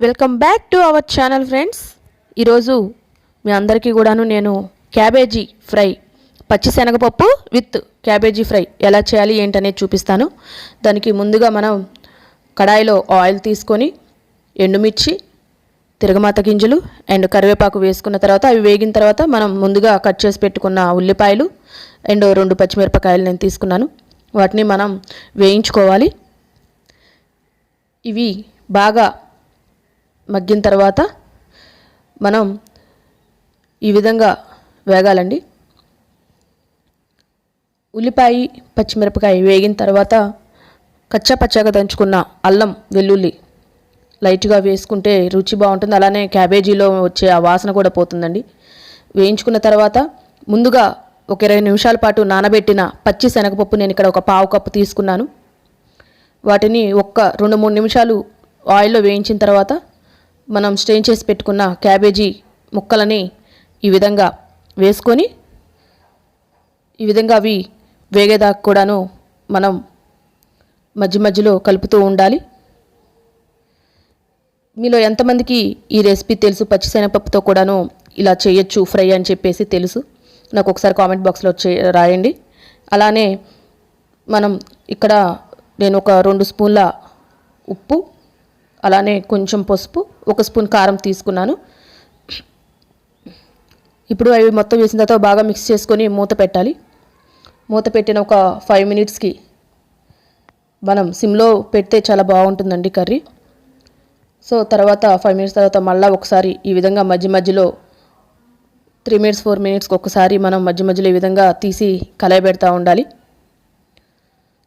Welcome back to our channel friends. ఈరోజు మీ అందరికీ కూడాను నేను క్యాబేజీ ఫ్రై, పచ్చి శనగపప్పు విత్ క్యాబేజీ ఫ్రై ఎలా చేయాలి ఏంటనేది చూపిస్తాను. దానికి ముందుగా మనం కడాయిలో ఆయిల్ తీసుకొని ఎండుమిర్చి, తిరగమాత గింజలు అండ్ కరివేపాకు వేసుకున్న తర్వాత అవి వేగిన తర్వాత మనం ముందుగా కట్ చేసి పెట్టుకున్న ఉల్లిపాయలు అండ్ 2 పచ్చిమిరపకాయలు నేను తీసుకున్నాను. వాటిని మనం వేయించుకోవాలి. ఇవి బాగా మగ్గిన తర్వాత మనం ఈ విధంగా వేగాలండి. ఉల్లిపాయ, పచ్చిమిరపకాయ వేగిన తర్వాత కచ్చా పచ్చాగా దంచుకున్న అల్లం, వెల్లుల్లి లైట్గా వేసుకుంటే రుచి బాగుంటుంది. అలానే క్యాబేజీలో వచ్చే ఆ వాసన కూడా పోతుందండి. వేయించుకున్న తర్వాత ముందుగా ఒక 20 నిమిషాల పాటు నానబెట్టిన పచ్చి శనగపప్పు నేను ఇక్కడ ఒక పావు కప్పు తీసుకున్నాను. వాటిని ఒక్క 2-3 నిమిషాలు ఆయిల్లో వేయించిన తర్వాత మనం స్ట్రెయిన్ చేసి పెట్టుకున్న క్యాబేజీ ముక్కలని ఈ విధంగా వేసుకొని ఈ విధంగా అవి వేగేదాకా కూడాను మనం మధ్య మధ్యలో కలుపుతూ ఉండాలి. మీలో ఎంతమందికి ఈ రెసిపీ తెలుసు, పచ్చి శనగపప్పుతో కూడాను ఇలా చేయొచ్చు ఫ్రై అని చెప్పేసి తెలుసు, నాకు ఒకసారి కామెంట్ బాక్స్లో రాయండి. అలానే మనం ఇక్కడ నేను ఒక 2 స్పూన్ల ఉప్పు, అలానే కొంచెం పసుపు, 1 స్పూన్ కారం తీసుకున్నాను. ఇప్పుడు అవి మొత్తం వేసిన తర్వాత బాగా మిక్స్ చేసుకొని మూత పెట్టాలి. మూత పెట్టిన ఒక 5 మినిట్స్కి మనం సిమ్లో పెడితే చాలా బాగుంటుందండి కర్రీ. సో తర్వాత 5 మినిట్స్ తర్వాత మళ్ళీ ఒకసారి ఈ విధంగా మధ్య మధ్యలో 3 మినిట్స్ 4 మినిట్స్కి ఒకసారి మనం మధ్య మధ్యలో ఈ విధంగా తీసి కలయబెడతా ఉండాలి.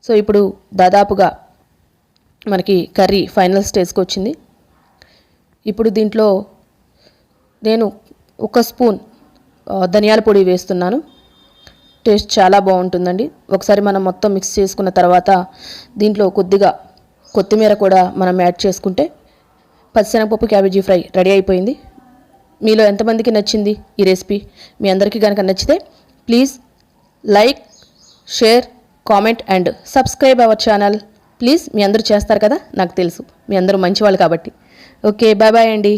సో ఇప్పుడు దాదాపుగా మనకి కర్రీ ఫైనల్ స్టేజ్కి వచ్చింది. ఇప్పుడు దీంట్లో నేను 1 స్పూన్ ధనియాల పొడి వేస్తున్నాను. టేస్ట్ చాలా బాగుంటుందండి. ఒకసారి మనం మొత్తం మిక్స్ చేసుకున్న తర్వాత దీంట్లో కొద్దిగా కొత్తిమీర కూడా మనం యాడ్ చేసుకుంటే పచ్చిశనగపప్పు క్యాబేజీ ఫ్రై రెడీ అయిపోయింది. మీలో ఎంతమందికి నచ్చింది ఈ రెసిపీ? మీ అందరికీ కనుక నచ్చితే please like, share, comment and subscribe our channel. Please మీ అందరూ చేస్తారు కదా, నాకు తెలుసు మీ అందరూ మంచివాళ్ళు కాబట్టి. ఓకే, బాయ్ బాయ్ అండి.